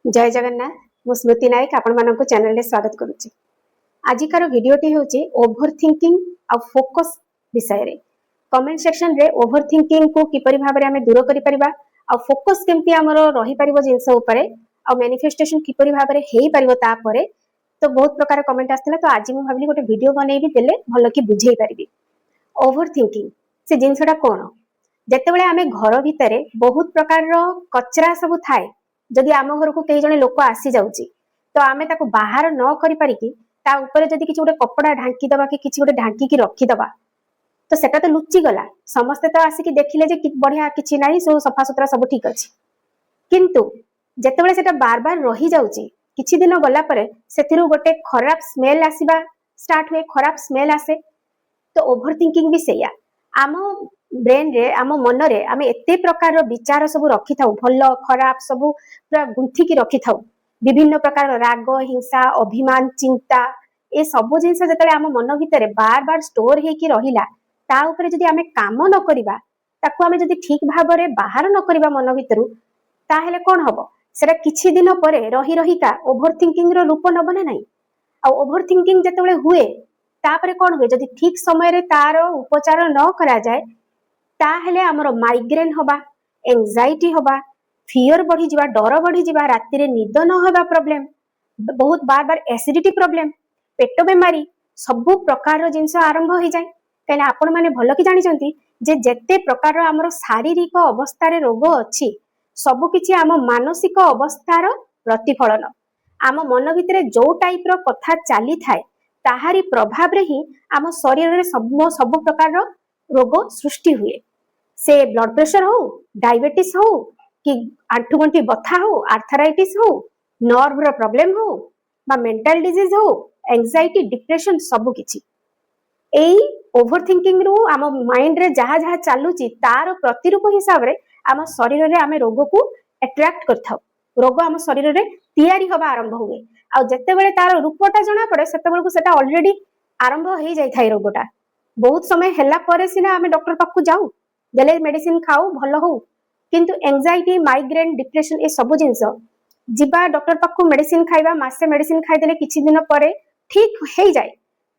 जय जगन्नाथ मु स्मृति नायक आपण मानक चैनल रे स्वागत करुच्ची। आजिकार भिडियोटी होची ओभर थिंकिंग आ फोकस विषय रे। कमेंट सेक्शन रे ओभर थिंकिंग को किपरि भाबरे हमें दूर करि परिबा आ फोकस केमती हमरो रही परिबो जिंस ऊपर आ मैनिफेस्टेशन किपरि भाबरे हेई परिबो ता परे तो बहुत प्रकार कमेंट आस्थिला। तो आज मु भाबली गोटे वीडियो बनेबी देले भलो कि बुझेई परिबी। ओभर थिंकिंग से जिंसटा कोन जेतेबेले हमें घर भितरे बहुत प्रकार रो कचरा सब थाए जदि आम घर को कई जने लोक आसी जाउची तो आमे ताको बाहर न करि पारिकी ता ऊपर जदि किछि गोटे कपड़ा ढांकी दबा कि किछि गोटे ढांकी की रखी दबा तो सेटा तो लुचि गला। समस्ते तो आसिकी देखिले जे बढ़िया किछि नाही सो सफा सुतरा सब ठीक अछि, किंतु जेतेबेले सेटा बार बार रही जाउची किछि दिन गला परे सेथिरु गोटे खराब स्मेल आसीबा स्टार्ट हुए, खराब स्मेल आसे। तो ओभर थिंकिंग भी सेया आम ब्रेन रे आम मन रे आमे एते प्रकार विचार सब रखी थाउ, भलो खराब सब पूरा गुंथी की रखी थाउ। विभिन्न प्रकार राग हिंसा अभिमान चिंता ए सब जिनस जतले आम मन भितर बार बार स्टोर हेकी रहिला ता ऊपर जदि आमे काम न करिबा ताकू आमे जदि ठीक भाबरे बाहर न करिबा मन भितरु ताहेले कोन हबो सेटा किछि दिन परे रही रहिका ओभर थिंकिंग रो रूप नबो ना नाही। आ ओभर थिंकिंग जतले हुए तापरे कोन हुए जदि ठीक समय रे तार उपचार न करा जाए ताहेले हमरो माइग्रेन होबा, एंजाइटी होबा, फियर बढ़ी जिबा, डर बढ़ी जिबा, राति रे निद न होबा प्रॉब्लम, बहुत बार बार एसिडिटी प्रॉब्लम, पेट बेमारी सब प्रकार जिंस आरंभ हो जाए। कहले आपण माने भलो कि जानि चंती जे जेते प्रकार हमरो शारीरिक अवस्था रे रोग अछि सब किछि आम मानसिक अवस्थार प्रतिफलन। आम मन भितरे जो टाइप रो कथा चाली थाए ताहारी प्रभाव रे ही आम शरीर रे सब प्रकार रोग सृष्टि हुए। से ब्लड प्रेशर हो, डायबिटीज हो कि आंठु गंठी बथा हो, आर्थराइटिस हो, नर्व रो प्रॉब्लम हो बा मेंटल डिजीज हो, एंजाइटी डिप्रेशन सब किछि एई ओभर थिंकिंग रो आम माइंड रे जहा जहा चालुची तार प्रतिरूप हिसाब रे आम शरीर रे आमे रोग को अट्रैक्ट करथाउ। रोग आम शरीर रे तैयारी होबा आरंभ हुए आ जते बेले तार रूपटा जणा पड़े सेते बेलको सेटा ऑलरेडी आरंभ हो जाय थाई। रोगटा बहुत समय हैला परे सिना आमे डॉक्टर पाखु जाऊ देले मेडिसिन खाऊ भलो हो, किंतु एंजाइटी माइग्रेन डिप्रेशन ए सब जिंस जिबा डॉक्टर पाखु मेडिसिन खाइबा मासे मेडिसिन खाइ देले किछि दिन परे ठीक हो जाए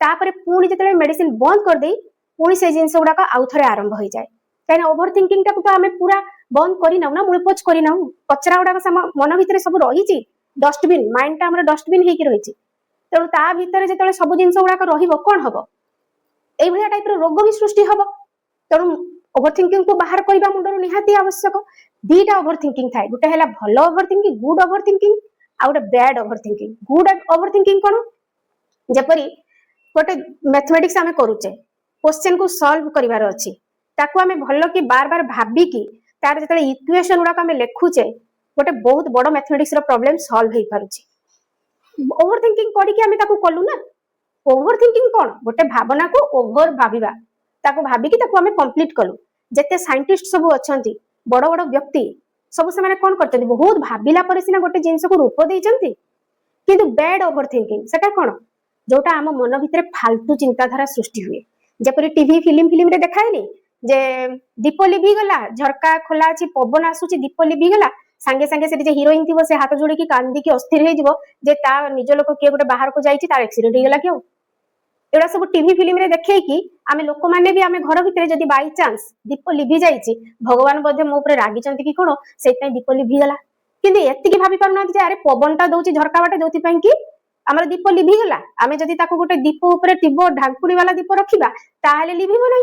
तापरे पुणी जते मेडिसिन बंद कर देई पुणी से जिंस गुडा आउ थरे आरंभ हो जाए। काहे ओभर थिंकिंग टाको तो आमे पूरा बंद करी नाउ ना, मुळपोच करी नाउ, कचरा गुडा मन भितरे सब रहिची डस्टबिन माइंड टा हमर डस्टबिन हेकी रहिची तेणु ता भितरे जते सब जिंस गुडा रहिबो कोन हबो एई भलिया टाइप रो रोग भी सृष्टि हबो। तेणु ओभर थिंकिंग को बाहर करबा मुंडरो निहाती आवश्यक। दीटा ओभर थिंकिंग थाए, गोटे हैला भलो over thinking good over thinking आ गोटे bad over thinking. Good over thinking कोन जेपरी गोटे मैथमेटिक्स आमे करूचे क्वेश्चन को सॉल्व करिवार अछि ताकू आमे भलो कि बार बार भाबी कि तार जतले इक्वेशन गुडा आमे लेखुचे गोटे बहुत बड़ मैथमेटिक्स रो प्रॉब्लम सॉल्व हेई पारुची। ओभर थिंकिंग करी कि आमे ताकू कलु ना। ओभर थिंकिंग कोन गोटे भावना को ओभर भाबिबा ताकू भाबी कि ताकू आमे कंप्लीट कलु। जेते साइंटिस्ट सब अछंती बड़ बड़ व्यक्ति सब से माने कोन करचंती बहुत भाबिला परे सिना गोटे जिंस को रूप देइचंती, किंतु बैड ओभर थिंकिंग सेटा कोन जोटा आम मन भितरे फालतू चिंताधारा सृष्टि हुए। जेपरि टीवी फिल्म रे देखाएनी जे दीप लिभि गला, झरका खोला अछि, पवन आसुची, दीप लिभि गला, संगे संगे से जे हीरोइन थिबो से हाथ जोड़ी की कांदी की अस्थिर हे जिवो जे ता निज लोक के गोटे बाहर को जाईची तार एक्सीडेंट हे गला क्यों। एडा सब टीवी फिल्म रे देखै कि आमे लोक माने भी आमे घर भितरे जदी बाई चांस दीप लिभि जाईची भगवान बदे मो ऊपर रागी चंती कि कोन सेतै दीप लिभि गला, किंतु एत्ति की भाबी पारुना जे अरे पवनटा दउची झरका बाटे जोति पई कि आमर दीप लिभि गला। आमे जदी ताको गोटे दीप ऊपर टिबो ढांकुणी वाला दीप रखिबा ताहेले लिभिबो नै।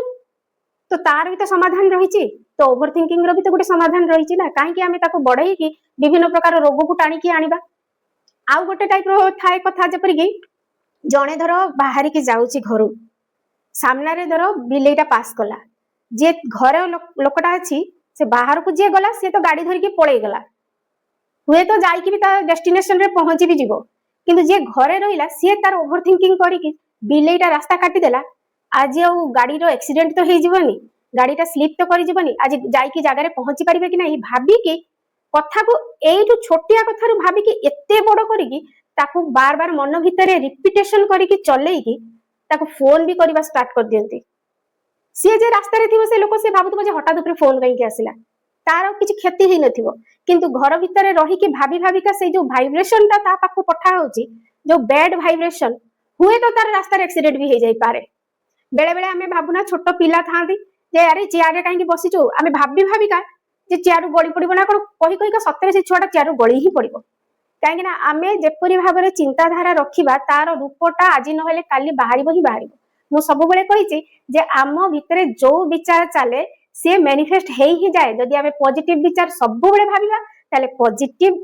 तो तार भी तो समाधान रहिची। तो ओभर थिंकिंग रो भी तो गोटे समाधान रहिची ना, काहे कि आमे ताको बढई कि विभिन्न प्रकार रोग को टाणी कि आनिबा। आउ गोटे टाइप रो थाए कथा जेपरि कि जणे धरो बाहरी की जाउची घरु सामना रे धरो बिलेईटा पास कला, जे घरे लोकटा अछि से बाहर को जे गला से तो गाड़ी धरि के पळेई गला, हुए तो जाई कि भी ता डेस्टिनेशन रे पहुंची भी जिवो, किंतु जे घरे रहिला से तार ओभर थिंकिंग करी कि बिलेईटा रास्ता काटी देला आज आ गाड़ी रो एक्सीडेंट तो हे जिवनी, गाड़ीटा स्लिप तो करि जिवनी, आज जाई कि जागा रे पहुंची परिबे कि नहीं भाबी कि कथा को एइठु छोटिया कथा रो भाबी कि एत्ते बड़ करी कि ताकू बार बार मन भितरे रिपीटेशन करी कि चलेई कि ताकू फोन भी करबा स्टार्ट कर दियंती। सी जे रास्ता रे थिबो से लोक से भाबुतबो जे हठात ऊपर फोन कहीं के आसिला तार किसी क्षति ही नथिबो किंतु घर भितर रही कि भाभी भाविका से जो वाइब्रेशन ता ता पाखु पठा होची जो बैड वाइब्रेशन हुए तो तार रास्ता एक्सीडेंट भी हो जाई पारे बेले बेले आमे भाबुना छोट पिला थांदी जे अरे चेयर रे काहे बसिचो आमे भाबी भाविका जे चेयर गଳି पड़िबो ना कोन कहि कहि का सत्तरे से छुआटा चेयर गଳି ही पड़िबो काहे ना आमे जेपरि भाबरे चिंताधारा रखिबा तार रूपटा आज नहेले काली बाहरिबो ही बाहरिबो मु सब बेले कहिची जे आम भितरे जो विचार चले सी मैनिफेस्ट हे ही जाए जदि आमे पॉजिटिव विचार सब बेले भाबिबा ताले पॉजिटिव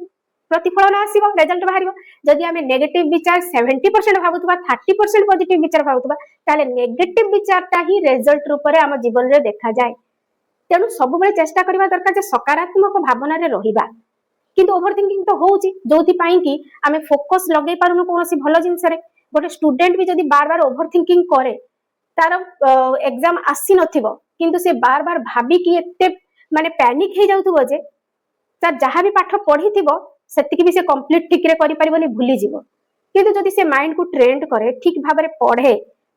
प्रतिफलन आसीबो रिजल्ट बाहरिबो जदि आमे नेगेटिव विचार 70% भाबुतबा 30% पॉजिटिव विचार भाबुतबा ताले नेगेटिव विचारटा ही रिजल्ट रूप रे आम जीवन रे देखा जाए तेणु सब बेले चेष्टा करबा दरकार जे सकारात्मक भावना रे रहिबा किंतु ओवर थिंकिंग तो होउची जोथि पई कि आमे फोकस लगै पारुनु कोनोसी भलो जिंस रे गोटे स्टूडेंट भी जदि बार बार ओवर थिंकिंग करे तार एग्जाम आसी नथिबो किंतु से बार बार भाबी कि एते माने पैनिक हे जाउथबो जे तार जहाँ भी पाठ पढ़ी सेतिकी भी से कंप्लीट ठीक रे करि परिबोनी भूली जिवो किंतु जदि से माइंड को ट्रेंड करे ठीक भाबरे पढ़े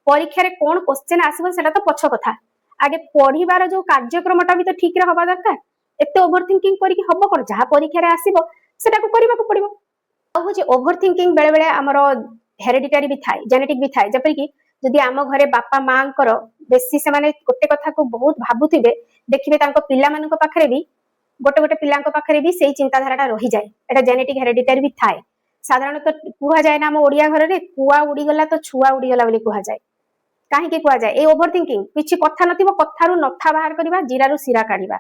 परीक्षा रे कोन क्वेश्चन आसीबो सेटा तो पछ कथा आगे पढ़ीबार जो कार्यक्रमटा भी तो ठीक रे हबा दरकार एते ओवर थिंकिंग करी कि हबो कोन जहाँ परीक्षा रे आसीबो सेटा को करिबा को पड़िबो आ होची ओवर थिंकिंग बेले बेले हमरो हेरिडिटरी भी थाए जेनेटिक भी थाए जपरि कि जदि आम घरे बापा मां कर बेसी से माने गोटे कथा को बहुत भाबुथिबे देखिबे तांको पिला मानक पाखरे भी गोटे गोटे पिलांको पाखरे भी सेही चिंताधाराटा रही जाए एटा जेनेटिक हेरिडिटरी भी थाए साधारणतः कुहा जाए ना हम ओडिया घर रे कुआ उड़ी गला तो छुआ उड़ी गला बोली कुहा जाए काहे के कुहा जाए ए ओवर थिंकिंग किछि कथा नथिबो कथारु नथा बाहर करबा जीरारु सिरा काढिबा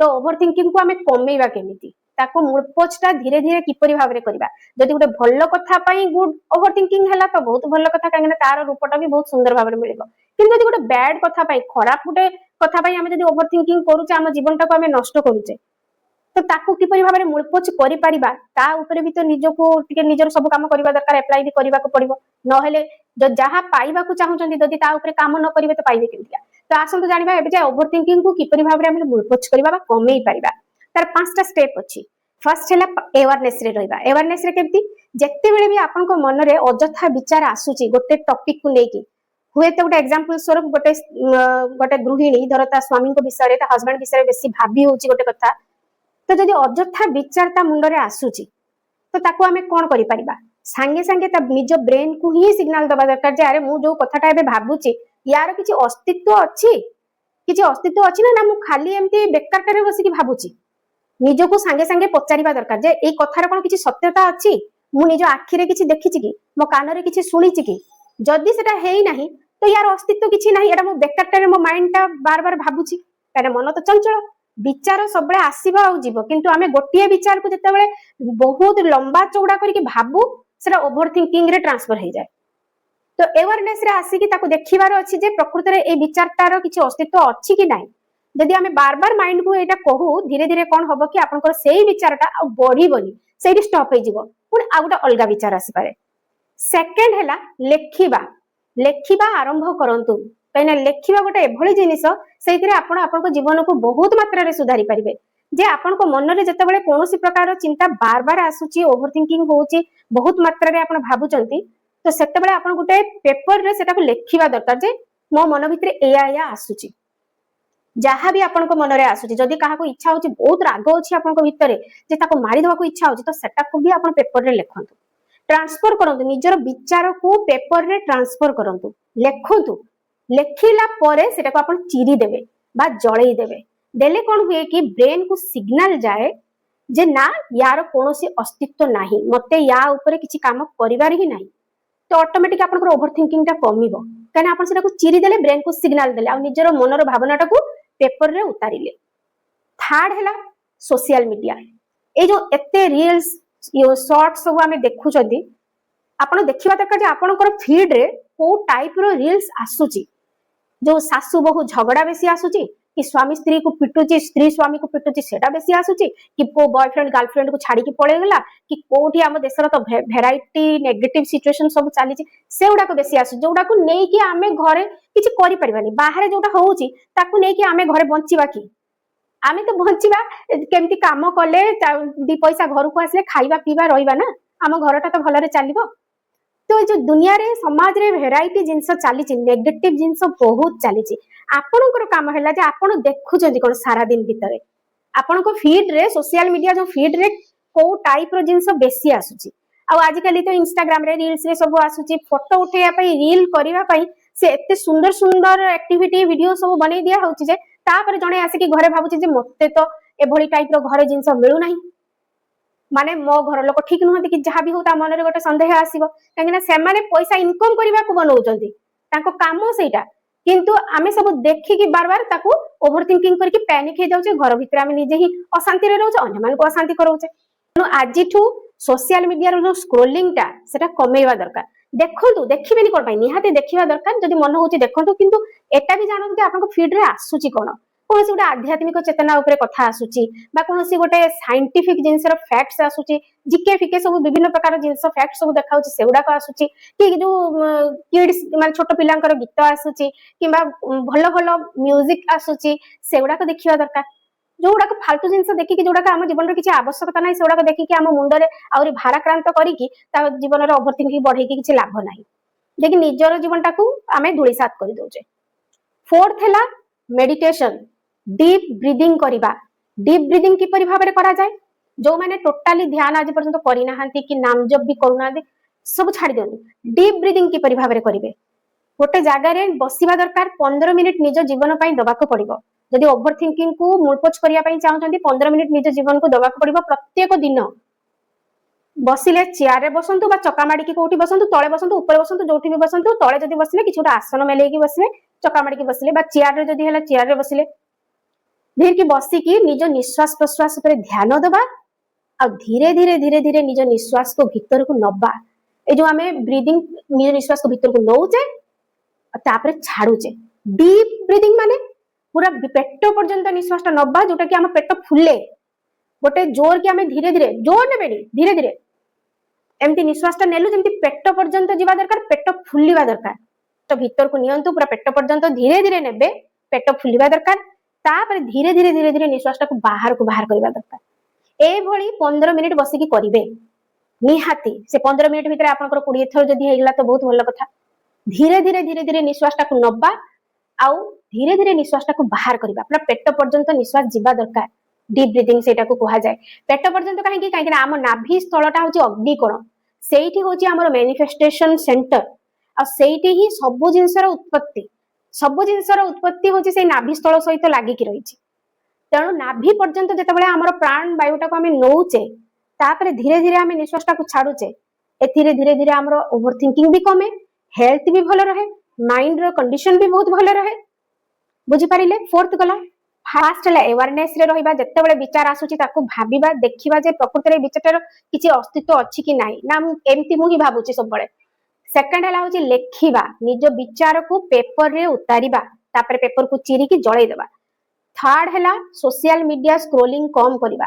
तो ओवर थिंकिंग को हमें कमेइबा केमिति ताको मूलपोचटा धीरे धीरे किपरि भाबरे करबा जदि गोटे भल्लो कथा पई गुड ओवर थिंकिंग हला तो बहुत भल्लो कथा काहे ना तार रूपटा भी बहुत सुंदर भाबरे मिलिबो किंतु जदि गोटे बैड कथा पई खराब गोटे कथा पई हमें जदि ओवर थिंकिंग करूचे हम जीवनटा को हमें नष्ट करूचे तो ताकू किपरि भाबरे मूलपोच करि परिबा ता ऊपर भी तो निजको टिके निजर सब काम करबा दरकार अप्लाई भी करबा को पड़िबो न हेले जो जहां पाइबा को चाहउचंती जदि ता ऊपर काम न करिवे तो पाइबे केमितिया तो आसंतु जानिबा एबे जे ओवर थिंकिंग को किपरि भाबरे हम मूलपोच करबा बा कमेई परिबा तार पांचटा स्टेप अछि फर्स्ट हैला अवेयरनेस रे रहइबा अवेयरनेस रे केमति जत्ते बेले भी आपन को मन रे अजथा विचार आसुची गोटे टॉपिक को लेकी हुए तो गोटे एग्जांपल स्वरूप गोटे गोटे गृहिणी धर ता स्वामी को विषय रे ता हस्बैंड विषय रे बेसी भाबी होची गोटे कथा तो जदि अजथा विचार ता मुंड रे आसुची तो ताको हमें कोन करि परिबा संगे संगे ता निज ब्रेन को ही सिग्नल दबा दरकार जे अरे मु जो कथाटा एबे भाबुची यार किछि अस्तित्व अछि ना मु खाली एमती बेकारटा रे बसी कि भाबुची निजको संगे संगे पचारिबा दरकार जे ए कथार कोन किछि सत्यता अछि मु निज आखि रे किछि देखिछि कि मो कान रे किछि सुनिछि कि जदि सेटा हेई नाही तो यार अस्तित्व किछि नाही एटा मो बेकारटा रे मो माइंडटा बार बार भाबुची कारे मन तो चंचल विचार सबले आसीबा आ जीव किंतु आमे गोटिए विचार को जते बेले बहुत लंबा चौड़ा करके भाबू सेटा ओवर थिंकिंग रे ट्रांसफर हो जाए तो अवेयरनेस रे आसी कि ताको देखिबार अछि जे प्रकृत रे ए विचारटार किछि अस्तित्व अछि कि नाही जदि आमे बार बार माइंड को एटा कहू धीरे धीरे कोन हबो कि आपनकर सेही विचारटा आ बढ़ीबनी सेही स्टॉप हे जिवो पुनी आ गोटा अलगा विचार आसी पारे सेकंड हैला लेखिबा आरंभ करंतु कहिना लेखिबा गोटे एभली जिनिस सेइतरे आपण आपनको जीवन को बहुत मात्रा रे सुधारी परिबे जे आपनको मन रे जते बेले कोनोसी प्रकार चिंता बार बार आसुची ओवर थिंकिंग होउची बहुत मात्रा रे आपण भाबुचंती तो सेते बेले आपण गोटे पेपर रे सेटा को लेखिबा दरकार जे मो मन भितरे एया आसुची जहाँ भी आपनको मन रे आसुची जदि काहा को इच्छा होची बहुत राग अछि आपनको भितरे जे ताको मारी देबा को इच्छा होची तो सेटा को भी आपण पेपर रे लेखंतु ट्रांसफर करंतु निजर विचार को पेपर रे ट्रांसफर करंतु लेखंतु लेखिला परे सेटा को आपण चिरी देबे बा जळेई देबे देले कोन हुए कि ब्रेन को सिग्नल जाए जे ना यार कोनोसी अस्तित्व नाही मते या ऊपर किछि काम करिवार ही नाही तो ऑटोमेटिक आपन ओवर थिंकिंग टा कमिबो काना आपन सेटा को चिरी देले ब्रेन को सिग्नल देले आ निजर मनर भावनाटा को पेपर रे उतारिले थर्ड हैला सोशल मीडिया ए जो एते रील्स यो शॉर्ट्स सब हमें देखु जदी आपन देखिबा दरकार जे आपनकर फीड रे को टाइप रो रील्स आसुची जो सासु बहु झगड़ा बेसी आसुची कि स्वामी स्त्री को पिटुची स्त्री स्वामी को पिटुची सेटा बेसी आसुची कि को बॉयफ्रेंड गर्लफ्रेंड को छाड़ी कि पळे गेला कि कोठी हम देशर तो वेराइटी नेगेटिव सिचुएशन सब चालीची सेउडा को बेसी आसु जोडा को नै कि आमे घरे किछि करि परिबानी बाहरे जोटा होउची ताकू नै कि आमे घरे बंचिबा कि आमे तो बंचिबा केमती काम कले दी पैसा घर को आसले खाइबा पीबा रहिबा ना हम घरटा तो भलरे चलिबो तो जो दुनिया रे समाज रे वेराइटी जिंस चली नेगेटिव जिंस बहुत चली आपणकर काम है जे आपण देखुं कोन सारा दिन भितर आपण को फीड रे सोशल मीडिया जो फीड रे को टाइप रो जिंस बेसी आसुची आजिकली तो इंस्टाग्राम रे रील्स रे सब आसुची फोटो उठेया पई रील करिवा पई से एते सुंदर सुंदर एक्टिविटी वीडियो सब बनै दिया होची जे तापर जणे आसे कि घरे भाबुची जे मते तो एभली टाइप रो घरे जिंस मिलु नाही माने मो घर लोक ठीक नुहंती कि जहाँ भी होता मन रे गोटे संदेह आसीबो काहेकि ना से माने पैसा इनकम करबा को बनौचंती ताको काम सेटा किंतु आमे सब देखि कि बार बार ताको ओवर थिंकिंग करके पैनिक हे जाउचे घर भीतर आमे निजे ही अशांति रे रहउचे अन्य मान को अशांति करउचे आजिठू सोशल मीडिया रो जो स्क्रोलिंग टा सेटा कमेवा दरकार देखंतु देखिबेनी कोन पई निहाते देखिबा दरकार जदि मन होउचे देखंतु किंतु एटा भी जानंतु कि आपन को फीड रे आसुची कोन कौन गोटे आध्यात्मिक चेतना उपरे कथा आसुची बा कौन गोटे साइंटिफिक जिनसर फैक्ट्स आसुची जिके फिके सब विभिन्न प्रकार जिनस फैक्ट सब देखाउची सेउडा को आसुची कि जो किड्स माने छोट पिलांकर गीत आसुची किबा भलो भलो म्यूजिक आसुची सेउडा को देखिबा दरकार जोडा को फालतू जिनस देखि कि जोडा आम जीवन रे किछि आवश्यकता नै सेउडा को देखि कि आम मुंड रे आउरी भाराक्रांत करी कि ता जीवन रे ओवरथिंकिंग बढ़ै कि किछि लाभ नाही देखि निजर जीवनटा को आमे धुळीसात करि दोचे फोर्थ हैला मेडिटेशन डीप ब्रीदिंग करिबा डीप ब्रीदिंग किपरि भाबरे करा जाय जो माने टोटली ध्यान आज पर्यंत करि नाहंती कि नाम जप भी करूना सब छाड़ी दियनु डीप ब्रीदिंग किपरि भाबरे करिवे गोटे जागा रे बसिबा दरकार 15 मिनिट निज जीवन पई दबाको पड़िबो जदि ओवर थिंकिंग को मूलपोच करिया पई चाहउचंती 15 मिनिट निज जीवन को दबाको पड़िबो प्रत्येक दिन बसिले चेयर रे बसंतु बा चकामाडी की कोठी बसंतु तळे बसंतु ऊपर बसंतु जोठी भी बसंतु तळे जदि बसिले किछुटा आसन मेले की बसिले चकामाडी की बसिले बा चेयर रे जदि हला चेयर रे बसिले धीरे की बसी की निज निश्वास प्रश्वास पर ध्यान दबा आ धीरे धीरे धीरे धीरे निज निश्वास को भीतर को नबा ए जो आमे ब्रीदिंग निज निश्वास को भीतर को नौचे तापर छाडुचे डीप ब्रीदिंग माने पूरा पेट पर्यंत निश्वास ता नबा जोटा कि हम पेट फुले गोटे जोर कि आमे धीरे धीरे जोर नेबेनी धीरे धीरे एमती निश्वास ता नेलु जेमती पेट पर्यंत जीवा दरकार पेट फुलिबा दरकार तो भीतर को नियंतु पूरा पेट पर्यंत धीरे धीरे नेबे पेट फुलिबा दरकार तापर धीरे धीरे धीरे धीरे निश्वास को बाहर करबा दरकार ए भली 15 मिनिट बसी की करिवे निहाती से 15 मिनिट भीतर आपनकर 20 थर जदी हेगला तो बहुत भलो कथा धीरे धीरे धीरे धीरे निश्वास को नबा आउ धीरे धीरे निश्वास को बाहर करबा पूरा पेट पर्यंत निश्वास जीवा दरकार डीप ब्रीदिंग सेटा को कहा जाय पेट पर्यंत काहे आम नाभि स्थलटा होची अग्निकोण सेठी होची हमर मैनिफेस्टेशन सेंटर आ सेठी ही सब जिंसर उत्पत्ति सब जिनसर उत्पत्ति होची से नाभि स्थल सहित लागि कि रहिछि तेणु नाभि पर्यंत जेतेबेले हमर प्राण वायुटा को हमें नौचे तापर धीरे धीरे हमें निश्वासटा को छाडुचे एथिरे धीरे धीरे हमर ओवरथिंकिंग भी कमे हेल्थ भी भलो रहे माइंड रो कंडीशन भी बहुत भलो रहे बुझी पारिले फोर्थ गला फास्ट ला अवेयरनेस रे रहिबा जेतेबेले विचार आसुची ताको भाबिबा देखिबा जे प्रकृति रे विचारर किछि अस्तित्व अछि कि नाही ना एम्ति मु ही भाबुची सब बळे सेकंड हला होची लेखिबा निज विचार को पेपर रे उतारिबा तापर पेपर को चिरी की जळै देबा थर्ड हला सोशल मीडिया स्क्रोलिंग कम करिबा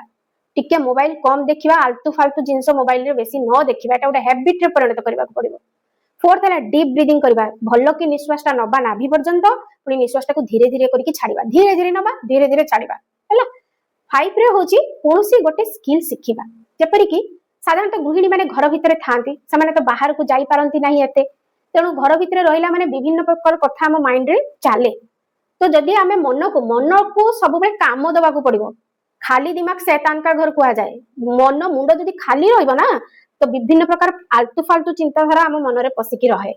टिके मोबाइल कम देखिबा आलतू फालतू जिंस मोबाइल रे बेसी न देखिबा एटा गोटे हैबिट रे परिणत करबा को पड़िबो फोर्थ हला डीप ब्रीदिंग करिबा भलो की निश्वास ता नबा नाभि पर्यंत पुनी निश्वास ता को धीरे धीरे करके छाड़िबा धीरे धीरे नबा धीरे धीरे छाड़िबा हला फाइव रे होची कोनसी गोटे स्किल सिखिबा जेपरि की साधारणतः गृहिणी माने घर भितर थांती से तो बाहर को जाई पारंती नाही एते तेणु घर भितर रहिला माने विभिन्न प्रकार कथा हम माइंड रे चाले तो जदि आमे मन को सब बेले काम दबा को पड़िबो खाली दिमाग शैतान का घर कुआ जाए मन मुंड जदि खाली रहइबो ना तो विभिन्न प्रकार आलतू फालतू चिंताधारा हम मन रे पसिकी रहे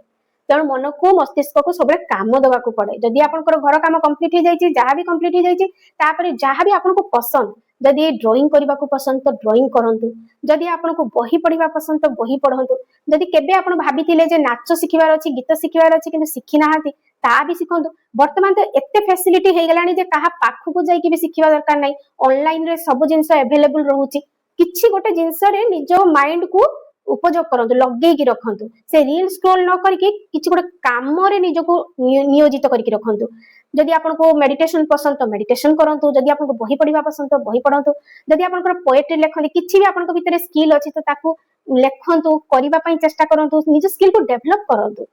तेणु मन को मस्तिष्क को सब काम दबा को पड़े जदि आपनकर घर काम कंप्लीट हो जाइए जहाँ भी कंप्लीट हो जाइए तापर जहाँ भी आपन को पसंद जदि ड्राइंग करने को पसंद तो ड्राइंग करंतु जदि आपन को बही पढ़ा पसंद तो बही पढ़ंतु जदि केबे आपन भाबिथिले जे नाच शिखिबार अछि गीत शिखिबार अछि किंतु शिखि नाहांती ता भी शिखंतु वर्तमान तो एते फैसिलिटी हे गलानी जे कहा पाखु को जाई कि भी शिखिबा दरकार नै ऑनलाइन रे सब जिंस अवेलेबल रहउची किछि गोटे जिंस रे निज माइंड को उपयोग करंतु लगे की रखंतु से रील स्क्रॉल न करके किछि गोटे काम रे निज को नियोजित करके रखंतु जदि आपको मेडिटेशन पसंद तो मेडिटेशन करंतु जदि आपको बही पढ़ा पसंद तो बही पढ़ंतु जदि आपनकर पोएट्री लेखंती किछि भी आपनक भितर स्किल अछि तो ताकू लेखंतु करिबा पई चेष्टा करंतु निज स्किल को डेवलप करंतु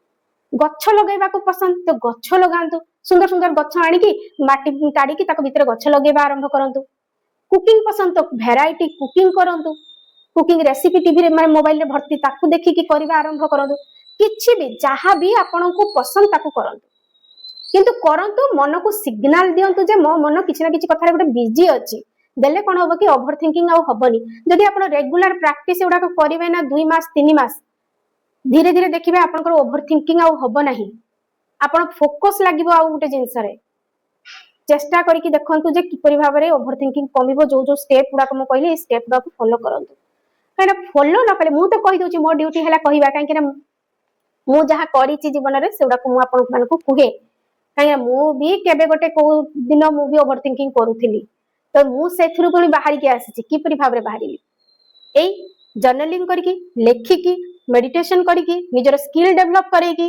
गच्छ लगेबा को पसंद तो गच्छ लगांतु सुंदर सुंदर गच्छ आनी की माटी काडी की ताको भितर गच्छ लगेबा आरंभ करंतु कुकिंग पसंद तो वैरायटी कुकिंग करंतु कुकिंग रेसिपी टीवी रे माने मोबाइल रे भर्ती ताकू देखि की करिबा आरंभ करंतु किछि भी जहां भी आपनको पसंद ताकू करंतु किंतु करंतु मन को सिग्नल दियंतु जे मो मन किछि ना किछि कथा रे गोटे बिजी अछि देले कौन हम कि ओभर थिंकिंग आउ हबनी जदि आप रेगुलर प्रैक्टिस एगुड़ा करेंगे ना 2 मास 3 मास धीरे धीरे देखिए आपंकर ओभर थिंकिंग आउ हम ना आपण फोकस लगे आउ गोटे जिनस चेष्टा करके देखु जे किपरि भाव में ओभर थिंकिंग कमिबो जो जो स्टेप गुड़ाक मुझे कहली स्टेप गुड़ाक फॉलो करंतु कहीं फॉलो न कले मु तो कहि दउची मो ड्यूटी हैला कहबा कहीं मु जहाँ करिछि जीवन रे सेउडा को मु आपन मानको कुहे कहीं मु भी केबे गोटे को दिन मु भी ओभर थिंकिंग करूथिली तो मु सेथुरु कोनी बाहरी के आसीछि किपरि भाव रे बाहरिली एई जर्नलिंग करके लेखिकी मेडिटेशन करके निजर स्किल डेवलप करके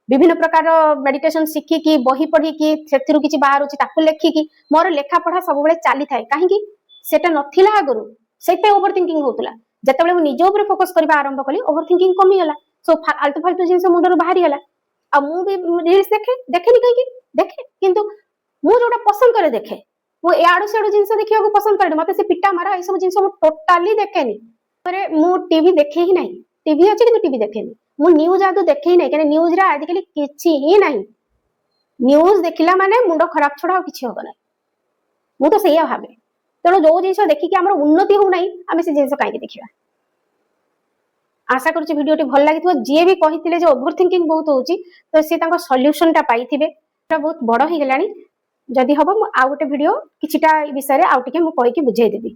विभिन्न प्रकार मेडिटेशन शिखिकी बही पढ़िकी सेथुरु किछि बाहरुछि ताकु लेखिकी मोर लेखा पढ़ा सब बेले चली थाए काहेकि सेटा नथिला आगरु सेते ओभर थिंकिंग होतला जतबेले मु निज ऊपर फोकस करबा आरंभ कली ओभर थिंकिंग कमी गला सो आलतू फालतू जिनस मुंडर बाहरी गला आ मु भी रील्स देखेनी कहीं देखे किंतु मु जोटा पसंद करे देखे मु याडू सेडू जिनस देखिया पसंद करे मते से पिटा मारा ए सब जिनस मु टोटली देखेनी पर मु टीवी देखे ही नहीं टीवी अछि कि टीवी देखेनी मु न्यूज आदो देखे ही नहीं कारण न्यूज रा आजिकली किछि ही नहीं न्यूज देखिला माने मुंडो खराब छोड़ा किछि होबो नहीं मु तो सैया भाबे तेणु जो जिनस देखिकी हमर उन्नति हो नहीं आमे से जिनस काई देखिबा आशा करूची वीडियोटी भल लागिथिबो जे भी कहिथिले जे ओभर थिंकिंग बहुत होउची तो से तांको सॉल्यूशन टा पाइथिबे एटा बहुत बड़ ही गेलानी जदि हबो मु आ गोटे वीडियो किछिटा विषय रे आउ टिके मु कहि के बुझाई देबी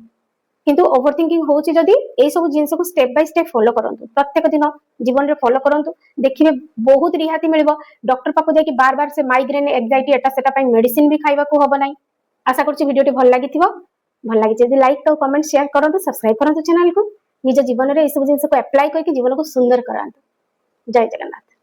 किंतु ओभर थिंकिंग होउची जदि ए सब जिंस को स्टेप बाय स्टेप फॉलो करंतु प्रत्येक दिन जीवन रे फॉलो करंतु देखिबे बहुत रिहाती मिलबो डॉक्टर पाको जाय कि बार बार से माइग्रेन एंजाइटी एटा सेटा पई मेडिसिन भी खाइबा को हबो नै आशा करूची वीडियोटी भल लागिथिबो भल लागि जदि लाइक तो कमेंट शेयर करंतु सब्सक्राइब करंतु चैनल को निज जीवन रे ए सब जिंस को अप्लाई करके जीवन को सुंदर करांतु जय जगन्नाथ।